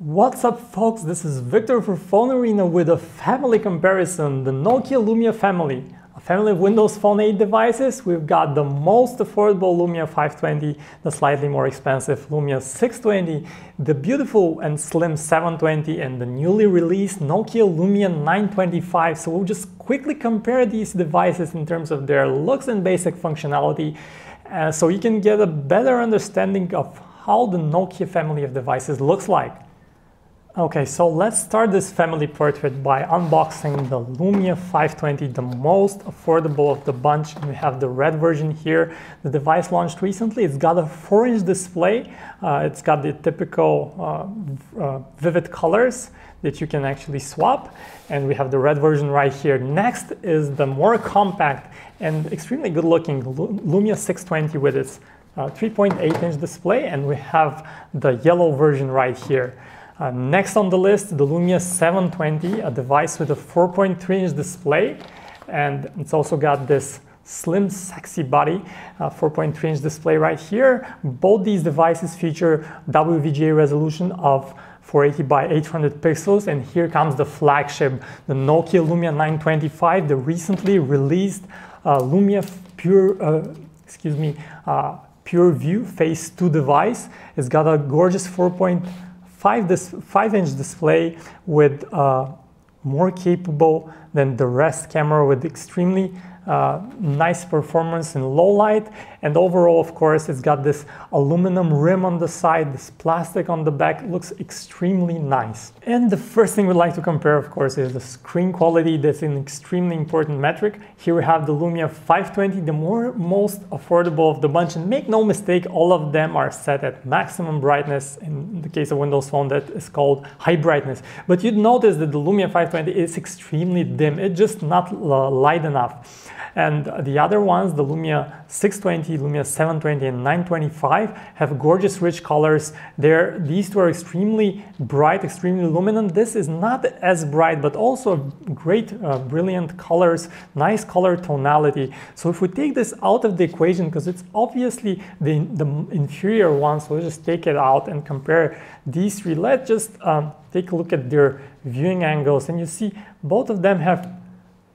What's up folks, this is Victor for PhoneArena with a family comparison, the Nokia Lumia family. A family of Windows Phone 8 devices. We've got the most affordable Lumia 520, the slightly more expensive Lumia 620, the beautiful and slim 720, and the newly released Nokia Lumia 925. So we'll just quickly compare these devices in terms of their looks and basic functionality, so you can get a better understanding of how the Nokia family of devices looks like. Okay, so let's start this family portrait by unboxing the Lumia 520, the most affordable of the bunch. We have the red version here. The device launched recently. It's got a 4-inch display. It's got the typical vivid colors that you can actually swap. And we have the red version right here. Next is the more compact and extremely good looking Lumia 620 with its 3.8-inch display. And we have the yellow version right here. Next on the list, the Lumia 720, a device with a 4.3-inch display, and it's also got this slim, sexy body, 4.3-inch display right here. Both these devices feature WVGA resolution of 480 by 800 pixels, and here comes the flagship, the Nokia Lumia 925, the recently released Lumia Pure View Phase 2 device. It's got a gorgeous 5-inch display with more capable than the rest camera, with extremely nice performance in low light, and overall, of course, it's got this aluminum rim on the side, this plastic on the back. It looks extremely nice. And the first thing we'd like to compare, of course, is the screen quality. That's an extremely important metric. Here we have the Lumia 520, the most affordable of the bunch, and make no mistake, all of them are set at maximum brightness. In the case of Windows Phone, that is called high brightness. But you'd notice that the Lumia 520 is extremely dim. It's just not light enough. And the other ones, the Lumia 620, Lumia 720, and 925, have gorgeous rich colors. These two are extremely bright, extremely luminant. This is not as bright, but also great, brilliant colors, nice color tonality. So if we take this out of the equation, because it's obviously the inferior one, so we'll just take it out and compare these three. Let's just take a look at their viewing angles, and you see both of them have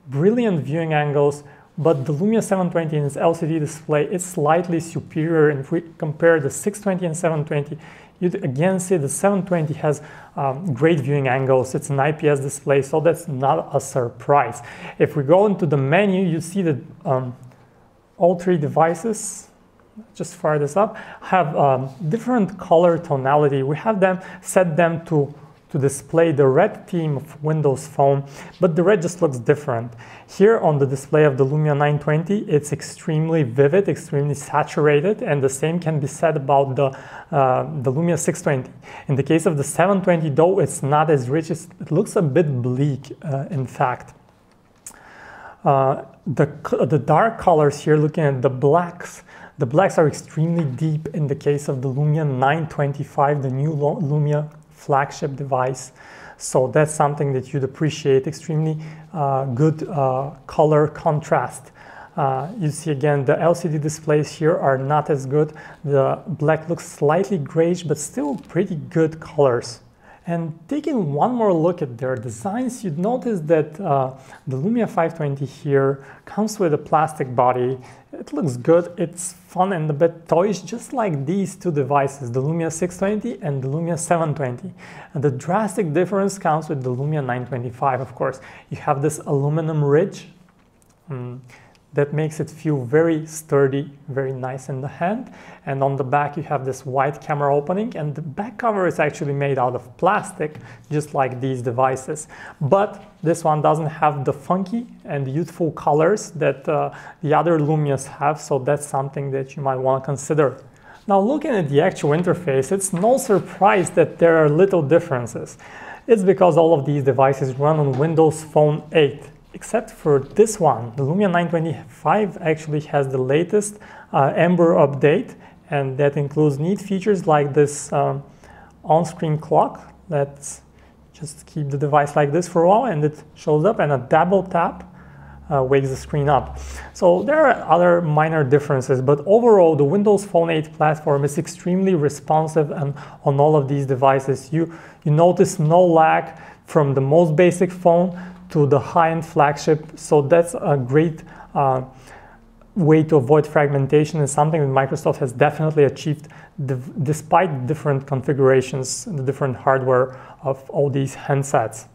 brilliant viewing angles. But the Lumia 720 in its LCD display is slightly superior. And if we compare the 620 and 720, you'd again see the 720 has great viewing angles. It's an IPS display, so that's not a surprise. If we go into the menu, you see that all three devices, just fire this up, have different color tonality. We have them set them to display the red theme of Windows Phone, but the red just looks different. Here on the display of the Lumia 920, it's extremely vivid, extremely saturated, and the same can be said about the Lumia 620. In the case of the 720, though, it's not as rich. It looks a bit bleak, in fact. The dark colors here, looking at the blacks are extremely deep in the case of the Lumia 925, the new Lumia flagship device. So that's something that you'd appreciate. Extremely good color contrast. You see again, the LCD displays here are not as good. The black looks slightly grayish, but still pretty good colors. And taking one more look at their designs, you'd notice that the Lumia 520 here comes with a plastic body. It looks good, it's fun and a bit toyish, just like these two devices, the Lumia 620 and the Lumia 720. And the drastic difference comes with the Lumia 925, of course. You have this aluminum ridge that makes it feel very sturdy, very nice in the hand. And on the back you have this white camera opening, and the back cover is actually made out of plastic, just like these devices. But this one doesn't have the funky and youthful colors that the other Lumias have, so that's something that you might want to consider. Now, looking at the actual interface, it's no surprise that there are little differences. It's because all of these devices run on Windows Phone 8. Except for this one, the Lumia 925 actually has the latest Ember update, and that includes neat features like this on-screen clock. Let's just keep the device like this for a while, and it shows up, and a double tap wakes the screen up. So there are other minor differences, but overall the Windows Phone 8 platform is extremely responsive, and on all of these devices you notice no lag from the most basic phone to the high-end flagship. So that's a great way to avoid fragmentation, and something that Microsoft has definitely achieved despite different configurations and the different hardware of all these handsets.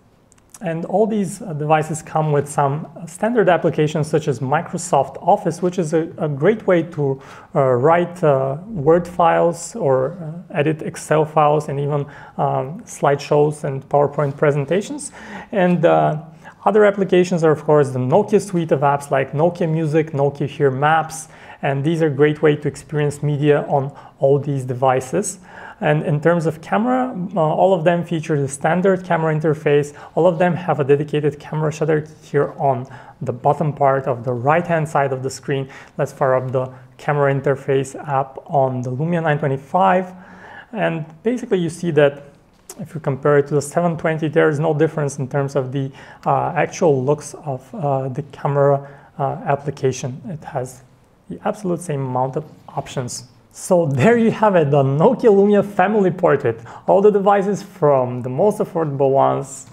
And all these devices come with some standard applications such as Microsoft Office, which is a great way to write Word files or edit Excel files, and even slideshows and PowerPoint presentations. And other applications are, of course, the Nokia suite of apps like Nokia Music, Nokia Here Maps, and these are a great way to experience media on all these devices. And in terms of camera, all of them feature the standard camera interface. All of them have a dedicated camera shutter here on the bottom part of the right-hand side of the screen. Let's fire up the camera interface app on the Lumia 925. And basically you see that if you compare it to the 720, there is no difference in terms of the actual looks of the camera application. It has the absolute same amount of options. So there you have it, the Nokia Lumia family portrait. All the devices from the most affordable ones,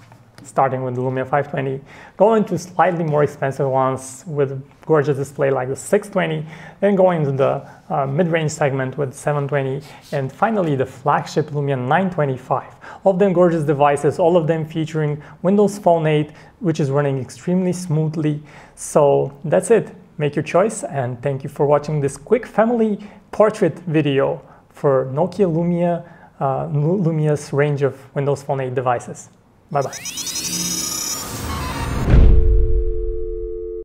starting with the Lumia 520, going to slightly more expensive ones with a gorgeous display like the 620, then going to the mid-range segment with 720, and finally the flagship Lumia 925. All of them gorgeous devices, all of them featuring Windows Phone 8, which is running extremely smoothly. So that's it. Make your choice, and thank you for watching this quick family portrait video for Nokia Lumia, Lumia's range of Windows Phone 8 devices. Bye-bye.